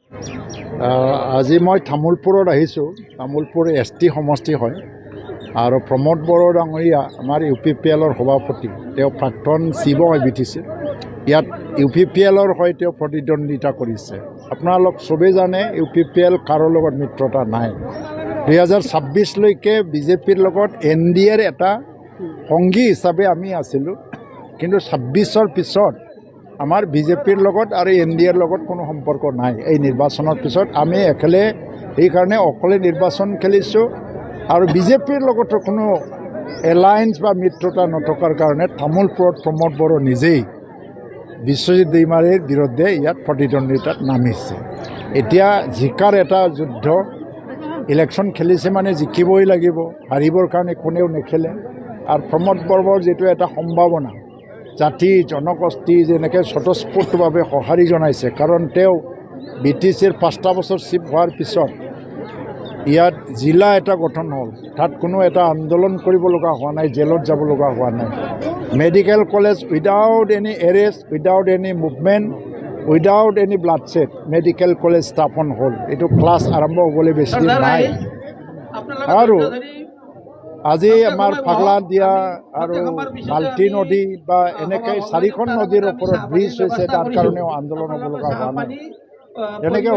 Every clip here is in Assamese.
আজি মই তামোলপুৰত আহিছোঁ। তামোলপুৰ ST সমষ্টি হয় আৰু প্ৰমোদ বড়ো ডাঙৰীয়া আমাৰ UPPLৰ সভাপতি, তেওঁ প্ৰাক্তন চিব হৈ বিটিছে। ইয়াত UPPLৰ হৈ তেওঁ প্ৰতিদ্বন্দ্বিতা কৰিছে। আপোনালোক চবেই জানে UPPL কাৰো লগত মিত্ৰতা নাই। 2026লৈকে BJPৰ লগত NDAৰ এটা সংগী হিচাপে আমি আছিলোঁ, কিন্তু 26ৰ পিছত আমাৰ BJPৰ লগত আৰু NDAৰ লগত কোনো সম্পৰ্ক নাই। এই নিৰ্বাচনৰ পিছত আমি একেলে সেইকাৰণে অকলে নিৰ্বাচন খেলিছোঁ আৰু BJPৰ লগতো কোনো এলায়েন্স বা মিত্ৰতা নথকাৰ কাৰণে তামোলপুৰত প্ৰমোদ বড়ো নিজেই বিশ্বজিৎ দৈমাৰীৰ বিৰুদ্ধে ইয়াত প্ৰতিদ্বন্দ্বিতাত নামিছে। এতিয়া জিকাৰ এটা যুদ্ধ, ইলেকশ্যন খেলিছে মানে জিকিবই লাগিব, হাৰিবৰ কাৰণে কোনেও নেখেলে। আৰু প্ৰমোদ বড়োৰ যিটো এটা সম্ভাৱনা, জাতি জনগোষ্ঠী যেনেকৈ স্বতঃস্ফূৰ্তভাৱে সঁহাৰি জনাইছে, কাৰণ তেওঁ BTCৰ 5টা বছৰ চিফ হোৱাৰ পিছত ইয়াত জিলা এটা গঠন হ'ল। তাত কোনো এটা আন্দোলন কৰিব লগা হোৱা নাই, জেলত যাব লগা হোৱা নাই। Medical college without any arrest, without any movement, without any bloodshed medical college স্থাপন হ'ল। এইটো ক্লাছ আৰম্ভ হ'বলৈ বেছি নাই। আৰু আজি আমাৰ পাগলা দিয়া আৰু মাল্টি নদী বা এনেকৈ 4খন নদীৰ ওপৰত ব্ৰিজ হৈছে, তাৰ কাৰণেও আন্দোলন হ'ব লগা হোৱা নাই। যেনেকৈ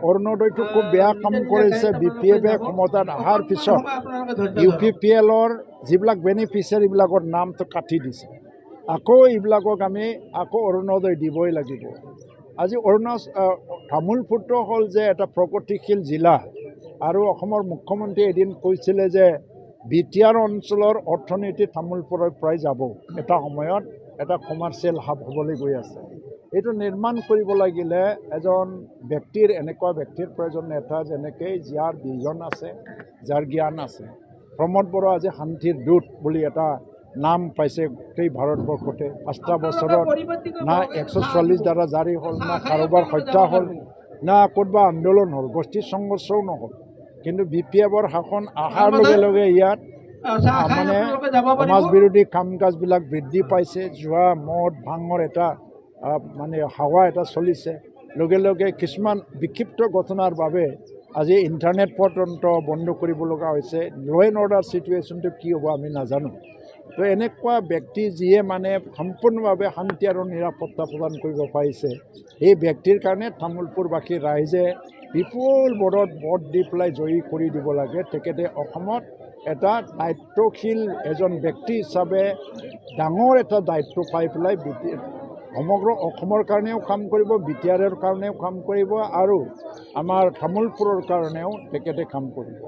অৰুণোদয়টো খুব বেয়া কাম কৰিছে। BPFে ক্ষমতাত অহাৰ পিছত UPPLৰ যিবিলাক বেনিফিচিয়াৰীবিলাকৰ নামটো কাটি দিছে। আকৌ এইবিলাকক আমি আকৌ অৰুণোদয় দিবই লাগিব। আজি তামোলপুৰটো হ'ল যে এটা প্ৰগতিশীল জিলা, আৰু অসমৰ মুখ্যমন্ত্ৰীয়ে এদিন কৈছিলে যে BTR অঞ্চলৰ অৰ্থনীতি তামোলপুৰৰ পৰাই যাব, এটা সময়ত এটা কমাৰ্চিয়েল হাব হ'বলৈ গৈ আছে। এইটো নিৰ্মাণ কৰিব লাগিলে এজন ব্যক্তিৰ, এনেকুৱা ব্যক্তিৰ প্ৰয়োজন, নেতা যেনেকৈ যাৰ বিজন আছে, যাৰ জ্ঞান আছে। প্ৰমোদ বড়ো আজি শান্তিৰ দূত বুলি এটা নাম পাইছে গোটেই ভাৰতবৰ্ষতে। 5টা বছৰত না 144 ধাৰা জাৰি হ'ল, না কাৰোবাৰ হত্যা হ'ল, না ক'ৰবা আন্দোলন হ'ল, গোষ্ঠী সংঘৰ্ষও নহ'ল। কিন্তু BPFৰ শাসন অহাৰ লগে লগে ইয়াত মানে সমাজ বিৰোধী কাম কাজবিলাক বৃদ্ধি পাইছে। জুৱা মদ ভাঙৰ এটা মানে হাৱা এটা চলিছে। লগে লগে কিছুমান বিক্ষিপ্ত ঘটনাৰ বাবে আজি ইণ্টাৰনেট পৰ্যন্ত বন্ধ কৰিব লগা হৈছে। ল' এণ্ড অৰ্ডাৰ চিটুৱেশ্যনটো কি হ'ব আমি নাজানো। তো এনেকুৱা ব্যক্তি যিয়ে মানে সম্পূৰ্ণভাৱে শান্তি আৰু নিৰাপত্তা প্ৰদান কৰিব পাৰিছে, এই ব্যক্তিৰ কাৰণে তামোলপুৰবাসী ৰাইজে বিপুল ভোটত ভোট দি পেলাই জয়ী কৰি দিব লাগে। তেখেতে অসমত এটা দায়িত্বশীল এজন ব্যক্তি হিচাপে ডাঙৰ এটা দায়িত্ব পাই পেলাই সমগ্ৰ অসমৰ কাৰণেও কাম কৰিব, BTRৰ কাৰণেও কাম কৰিব, আৰু আমাৰ তামোলপুৰৰ কাৰণেও তেখেতে কাম কৰিব।